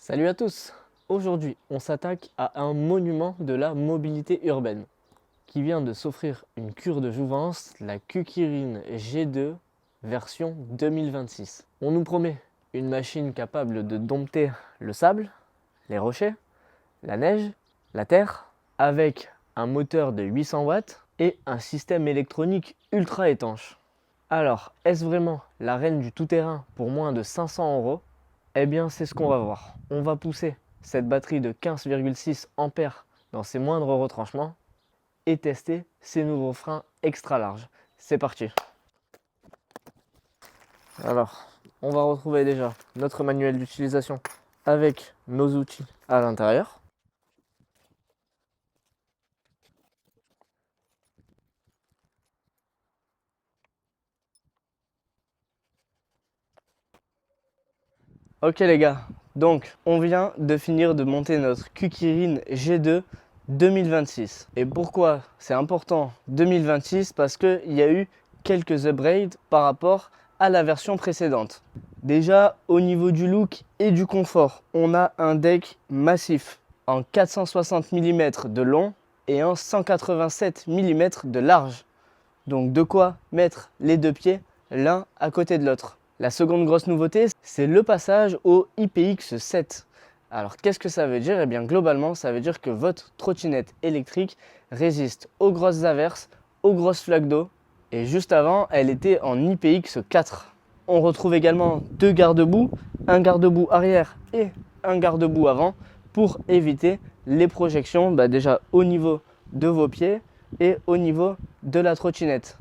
Salut à tous! Aujourd'hui, on s'attaque à un monument de la mobilité urbaine qui vient de s'offrir une cure de jouvence, la Kukirin G2 version 2026. On nous promet une machine capable de dompter le sable, les rochers, la neige, la terre, avec un moteur de 800 watts et un système électronique ultra étanche. Alors, est-ce vraiment la reine du tout-terrain pour moins de 500 euros? Eh bien, c'est ce qu'on va voir. On va pousser cette batterie de 15,6 ampères dans ses moindres retranchements et tester ces nouveaux freins extra larges. C'est parti. Alors, on va retrouver déjà notre manuel d'utilisation avec nos outils à l'intérieur. Ok les gars, donc on vient de finir de monter notre Kukirin G2 2026. Et pourquoi c'est important 2026? Parce qu'il y a eu quelques upgrades par rapport à la version précédente. Déjà au niveau du look et du confort, on a un deck massif en 460 mm de long et en 187 mm de large. Donc de quoi mettre les deux pieds l'un à côté de l'autre. La seconde grosse nouveauté, c'est le passage au IPX7. Alors qu'est-ce que ça veut dire? Eh bien globalement, ça veut dire que votre trottinette électrique résiste aux grosses averses, aux grosses flaques d'eau. Et juste avant, elle était en IPX4. On retrouve également deux garde-boue, un garde-boue arrière et un garde-boue avant pour éviter les projections déjà au niveau de vos pieds et au niveau de la trottinette.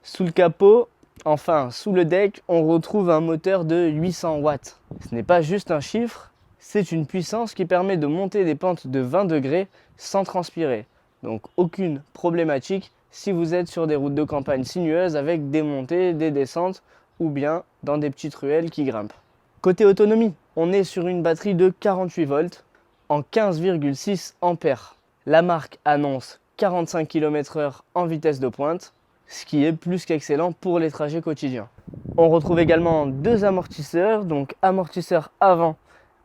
Sous le capot, enfin sous le deck, on retrouve un moteur de 800 watts. Ce n'est pas juste un chiffre, c'est une puissance qui permet de monter des pentes de 20 degrés sans transpirer. Donc aucune problématique si vous êtes sur des routes de campagne sinueuses avec des montées, des descentes ou bien dans des petites ruelles qui grimpent. Côté autonomie, on est sur une batterie de 48 volts en 15,6 ampères. La marque annonce 45 km/h en vitesse de pointe, ce qui est plus qu'excellent pour les trajets quotidiens. On retrouve également deux amortisseurs, donc amortisseurs avant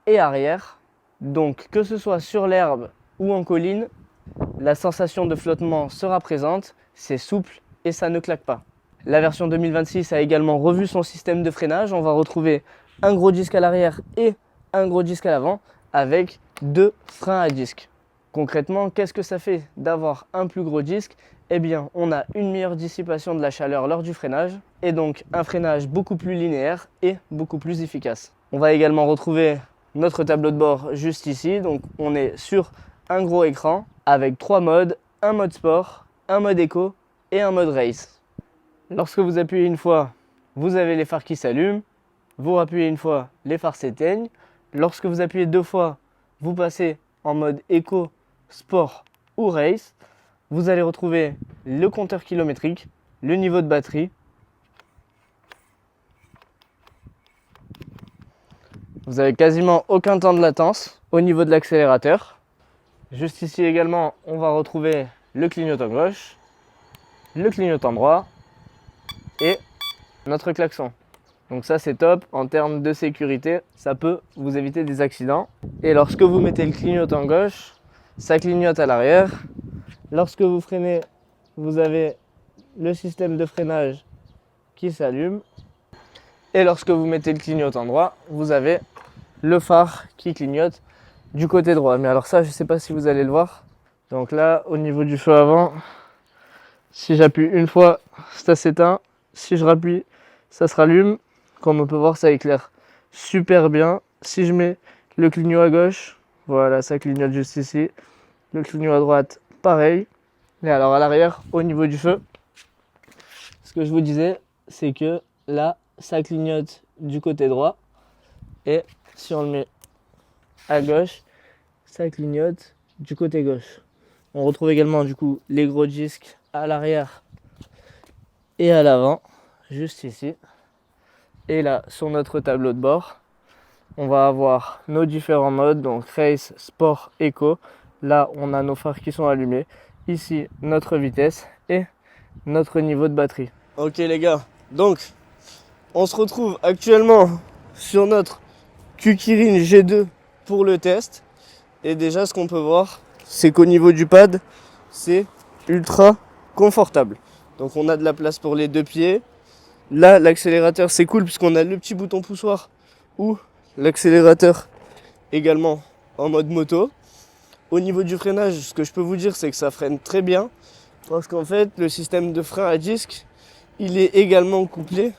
et arrière. Donc que ce soit sur l'herbe ou en colline, la sensation de flottement sera présente, c'est souple et ça ne claque pas. La version 2026 a également revu son système de freinage. On va retrouver un gros disque à l'arrière et un gros disque à l'avant avec deux freins à disque. Concrètement, qu'est-ce que ça fait d'avoir un plus gros disque? Eh bien, on a une meilleure dissipation de la chaleur lors du freinage et donc un freinage beaucoup plus linéaire et beaucoup plus efficace. On va également retrouver notre tableau de bord juste ici. Donc, on est sur un gros écran avec trois modes, un mode sport, un mode éco et un mode race. Lorsque vous appuyez une fois, vous avez les phares qui s'allument. Vous appuyez une fois, les phares s'éteignent. Lorsque vous appuyez deux fois, vous passez en mode éco, sport ou race. Vous allez retrouver le compteur kilométrique, le niveau de batterie. Vous avez quasiment aucun temps de latence au niveau de l'accélérateur. Juste ici également, on va retrouver le clignotant gauche, le clignotant droit et notre klaxon. Donc ça c'est top en termes de sécurité, ça peut vous éviter des accidents. Et lorsque vous mettez le clignotant gauche, ça clignote à l'arrière. Lorsque vous freinez, vous avez le système de freinage qui s'allume. Et lorsque vous mettez le clignotant droit, vous avez le phare qui clignote du côté droit. Mais alors ça, je ne sais pas si vous allez le voir. Donc là, au niveau du feu avant, si j'appuie une fois, ça s'éteint. Si je rappuie, ça se rallume. Comme on peut voir, ça éclaire super bien. Si je mets le clignotant à gauche, voilà, ça clignote juste ici. Le clignotant à droite, pareil. Et alors à l'arrière, au niveau du feu, ce que je vous disais, c'est que là, ça clignote du côté droit. Et si on le met à gauche, ça clignote du côté gauche. On retrouve également du coup les gros disques à l'arrière et à l'avant, juste ici. Et là, sur notre tableau de bord, on va avoir nos différents modes, donc Race, Sport, Eco. Là, on a nos phares qui sont allumés. Ici, notre vitesse et notre niveau de batterie. Ok les gars, donc on se retrouve actuellement sur notre Kukirin G2 pour le test. Et déjà, ce qu'on peut voir, c'est qu'au niveau du pad, c'est ultra confortable. Donc on a de la place pour les deux pieds. Là, l'accélérateur, c'est cool puisqu'on a le petit bouton poussoir ou l'accélérateur également en mode moto. Au niveau du freinage, ce que je peux vous dire, c'est que ça freine très bien. Parce qu'en fait, le système de frein à disque, il est également couplé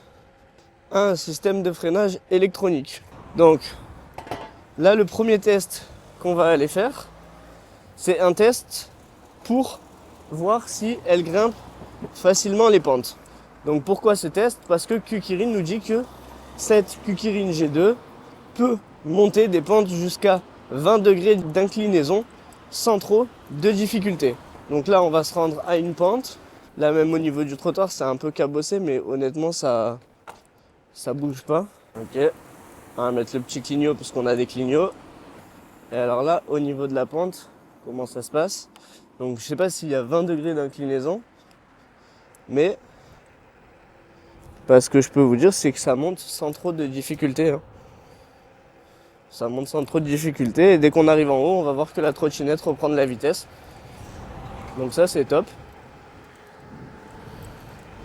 à un système de freinage électronique. Donc, là, le premier test qu'on va aller faire, c'est un test pour voir si elle grimpe facilement les pentes. Donc pourquoi ce test? Parce que Kukirin nous dit que cette Kukirin G2 peut monter des pentes jusqu'à 20 degrés d'inclinaison sans trop de difficulté. Donc là on va se rendre à une pente. Là même au niveau du trottoir c'est un peu cabossé mais honnêtement ça bouge pas. Ok, on va mettre le petit clignot parce qu'on a des clignots. Et alors là au niveau de la pente, comment ça se passe? Donc je sais pas s'il y a 20 degrés d'inclinaison, mais ce que je peux vous dire c'est que ça monte sans trop de difficulté. Ça monte sans trop de difficulté et dès qu'on arrive en haut, on va voir que la trottinette reprend de la vitesse. Donc ça c'est top.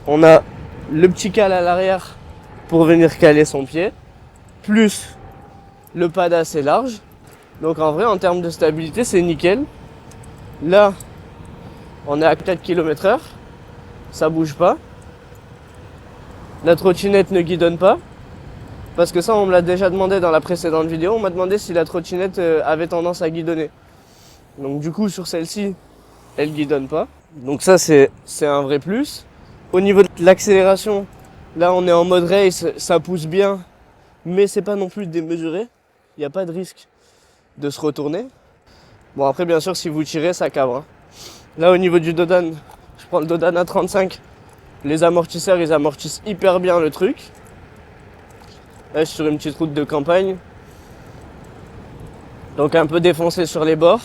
On a le petit cale à l'arrière pour venir caler son pied, plus le pad assez large. Donc en vrai en termes de stabilité c'est nickel. Là on est à 4 km/h, ça bouge pas. La trottinette ne guidonne pas. Parce que ça, on me l'a déjà demandé dans la précédente vidéo. On m'a demandé si la trottinette avait tendance à guidonner. Donc du coup, sur celle-ci, elle guidonne pas. Donc ça, c'est un vrai plus. Au niveau de l'accélération, là, on est en mode race, ça pousse bien. Mais c'est pas non plus démesuré. Il n'y a pas de risque de se retourner. Bon, après, bien sûr, si vous tirez, ça cabre. Là, au niveau du Dodan, je prends le Dodan à 35. Les amortisseurs, ils amortissent hyper bien le truc. Là, je suis sur une petite route de campagne. Donc un peu défoncé sur les bords.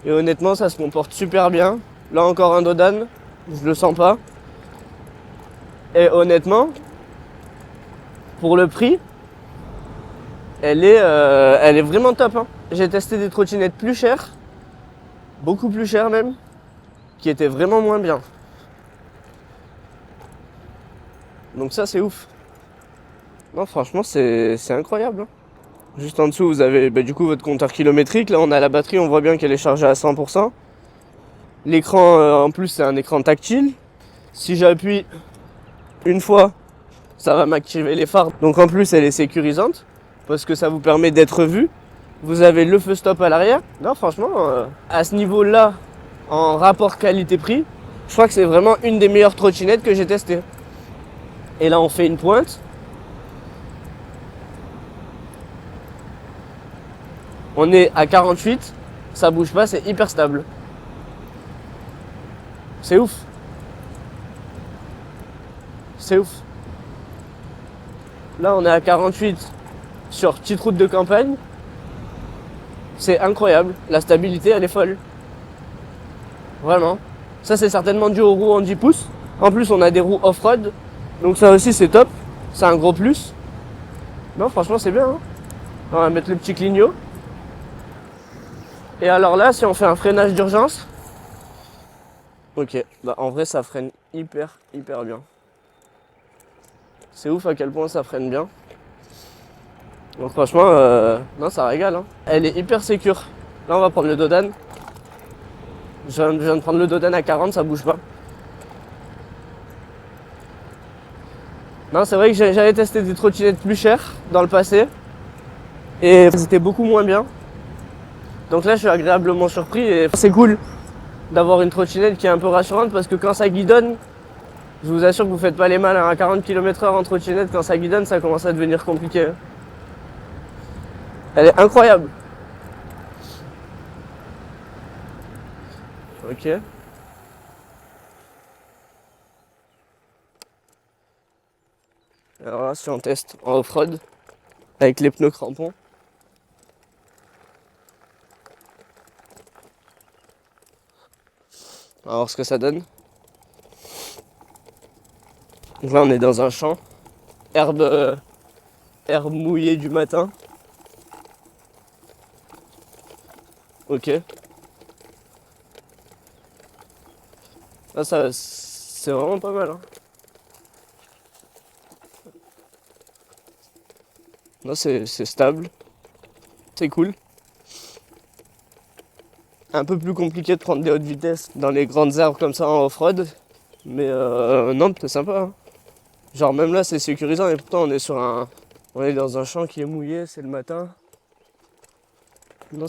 Et honnêtement, ça se comporte super bien. Là encore un Dodan, je le sens pas. Et honnêtement, pour le prix, elle est vraiment top. J'ai testé des trottinettes plus chères, beaucoup plus chères même, qui étaient vraiment moins bien. Donc ça c'est ouf. Non franchement c'est incroyable. Juste en dessous vous avez du coup votre compteur kilométrique. Là on a la batterie, on voit bien qu'elle est chargée à 100%. L'écran en plus c'est un écran tactile. Si j'appuie une fois, ça va m'activer les phares. Donc en plus elle est sécurisante parce que ça vous permet d'être vu. Vous avez le feu stop à l'arrière. Non franchement à ce niveau là, en rapport qualité-prix, je crois que c'est vraiment une des meilleures trottinettes que j'ai testées. Et là on fait une pointe. On est à 48, ça bouge pas, c'est hyper stable. C'est ouf. C'est ouf. Là on est à 48 sur petite route de campagne. C'est incroyable, la stabilité elle est folle. Vraiment. Ça c'est certainement dû aux roues en 10 pouces. En plus on a des roues off-road. Donc ça aussi c'est top. C'est un gros plus. Non franchement c'est bien. On va mettre le petit clignot. Et alors là si on fait un freinage d'urgence. Ok, en vrai ça freine hyper bien. C'est ouf à quel point ça freine bien. Donc franchement, non ça régale. Elle est hyper sécure. Là on va prendre le Dodan. Je viens de prendre le Dodan à 40, ça bouge pas. Non c'est vrai que j'avais testé des trottinettes plus chères dans le passé. Et c'était beaucoup moins bien. Donc là je suis agréablement surpris et c'est cool d'avoir une trottinette qui est un peu rassurante parce que quand ça guidonne, je vous assure que vous faites pas les malins. À 40 km/h en trottinette, quand ça guidonne, ça commence à devenir compliqué. Elle est incroyable. Ok. Alors là, si on teste en off-road, avec les pneus crampons. On va voir ce que ça donne. Donc là on est dans un champ, herbe mouillée du matin. Ok. Ah, ça, c'est vraiment pas mal, hein. Non, c'est stable. C'est cool. Un peu plus compliqué de prendre des hautes vitesses dans les grandes herbes comme ça en off-road. Mais non, c'est sympa, hein. Genre même là c'est sécurisant et pourtant on est dans un champ qui est mouillé, c'est le matin. Non,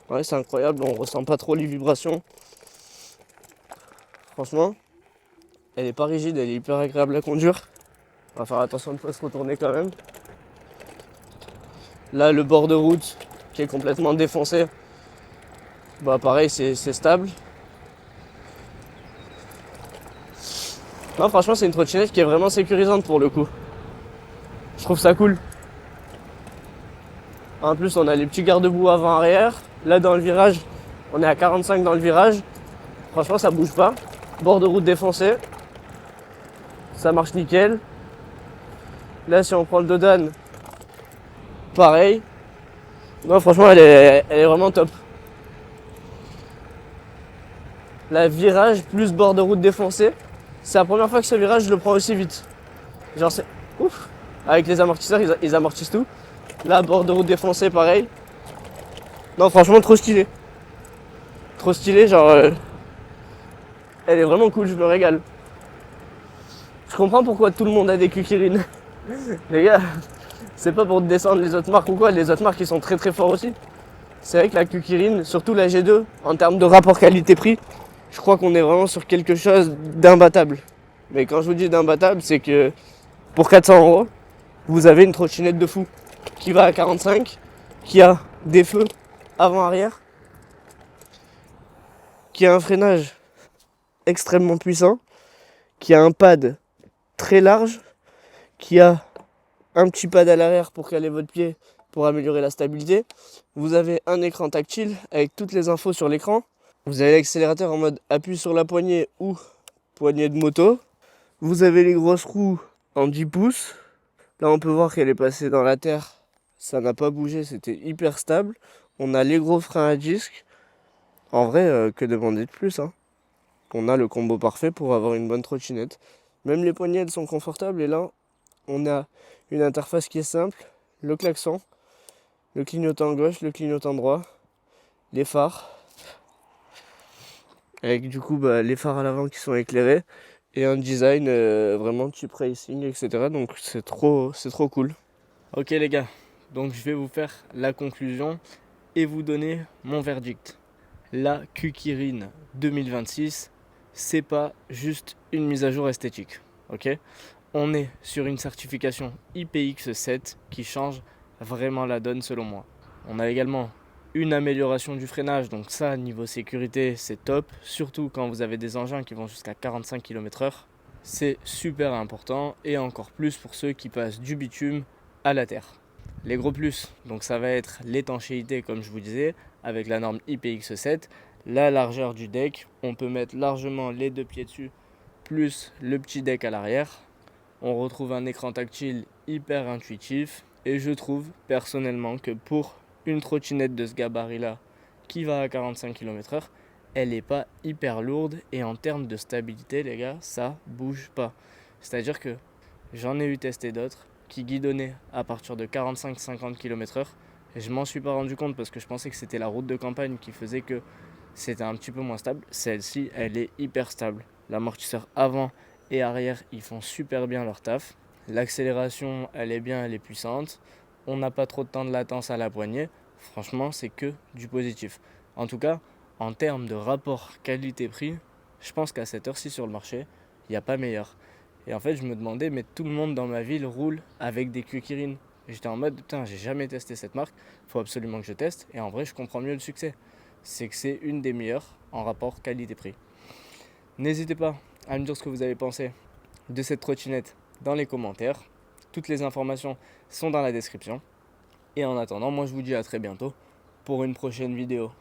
ouais, c'est incroyable, on ressent pas trop les vibrations. Franchement, elle est pas rigide, elle est hyper agréable à conduire. On va faire attention de ne pas se retourner quand même. Là le bord de route qui est complètement défoncé. Bah pareil, c'est stable. Non, franchement, c'est une trottinette qui est vraiment sécurisante pour le coup. Je trouve ça cool. En plus, on a les petits garde-boue avant-arrière. Là, dans le virage, on est à 45 dans le virage. Franchement, ça bouge pas. Bord de route défoncé. Ça marche nickel. Là, si on prend le Dodan, pareil. Non, franchement, elle est vraiment top. La virage plus bord de route défoncé. C'est la première fois que ce virage, je le prends aussi vite. Genre, c'est ouf. Avec les amortisseurs, ils amortissent tout. Là, bord de route défoncé, pareil. Non, franchement, trop stylé. Trop stylé, genre. Elle est vraiment cool, je me régale. Je comprends pourquoi tout le monde a des Kukirines. Les gars, c'est pas pour descendre les autres marques ou quoi, les autres marques ils sont très très forts aussi. C'est vrai que la Kukirine, surtout la G2, en termes de rapport qualité-prix, je crois qu'on est vraiment sur quelque chose d'imbattable. Mais quand je vous dis d'imbattable, c'est que pour 400 €, vous avez une trottinette de fou qui va à 45, qui a des feux avant-arrière, qui a un freinage extrêmement puissant, qui a un pad très large, qui a un petit pad à l'arrière pour caler votre pied pour améliorer la stabilité. Vous avez un écran tactile avec toutes les infos sur l'écran. Vous avez l'accélérateur en mode appui sur la poignée ou poignée de moto. Vous avez les grosses roues en 10 pouces. Là on peut voir qu'elle est passée dans la terre. Ça n'a pas bougé, c'était hyper stable. On a les gros freins à disque. En vrai, que demander de plus, hein. On a le combo parfait pour avoir une bonne trottinette. Même les poignées elles sont confortables et là on a une interface qui est simple, le klaxon, le clignotant gauche, le clignotant droit, les phares, avec du coup les phares à l'avant qui sont éclairés, et un design vraiment cheap racing, etc. Donc c'est trop cool. Ok les gars, donc je vais vous faire la conclusion et vous donner mon verdict. La Kukirine 2026, c'est pas juste une mise à jour esthétique, ok ? On est sur une certification IPX7 qui change vraiment la donne selon moi. On a également une amélioration du freinage, donc ça niveau sécurité c'est top, surtout quand vous avez des engins qui vont jusqu'à 45 km/h. C'est super important et encore plus pour ceux qui passent du bitume à la terre. Les gros plus, donc ça va être l'étanchéité comme je vous disais, avec la norme IPX7, la largeur du deck, on peut mettre largement les deux pieds dessus, plus le petit deck à l'arrière. On retrouve un écran tactile hyper intuitif et je trouve personnellement que pour une trottinette de ce gabarit-là qui va à 45 km/h, elle n'est pas hyper lourde et en termes de stabilité, les gars, ça bouge pas. C'est-à-dire que j'en ai eu testé d'autres qui guidonnaient à partir de 45-50 km/h et je m'en suis pas rendu compte parce que je pensais que c'était la route de campagne qui faisait que c'était un petit peu moins stable. Celle-ci, elle est hyper stable. L'amortisseur avant et arrière, ils font super bien leur taf. L'accélération, elle est bien, elle est puissante. On n'a pas trop de temps de latence à la poignée. Franchement, c'est que du positif. En tout cas, en termes de rapport qualité-prix, je pense qu'à cette heure-ci sur le marché, il n'y a pas meilleur. Et en fait, je me demandais, mais tout le monde dans ma ville roule avec des Kukirine. J'étais en mode, putain, j'ai jamais testé cette marque, faut absolument que je teste. Et en vrai, je comprends mieux le succès. C'est que c'est une des meilleures en rapport qualité-prix. N'hésitez pas à me dire ce que vous avez pensé de cette trottinette dans les commentaires. Toutes les informations sont dans la description. Et en attendant, moi je vous dis à très bientôt pour une prochaine vidéo.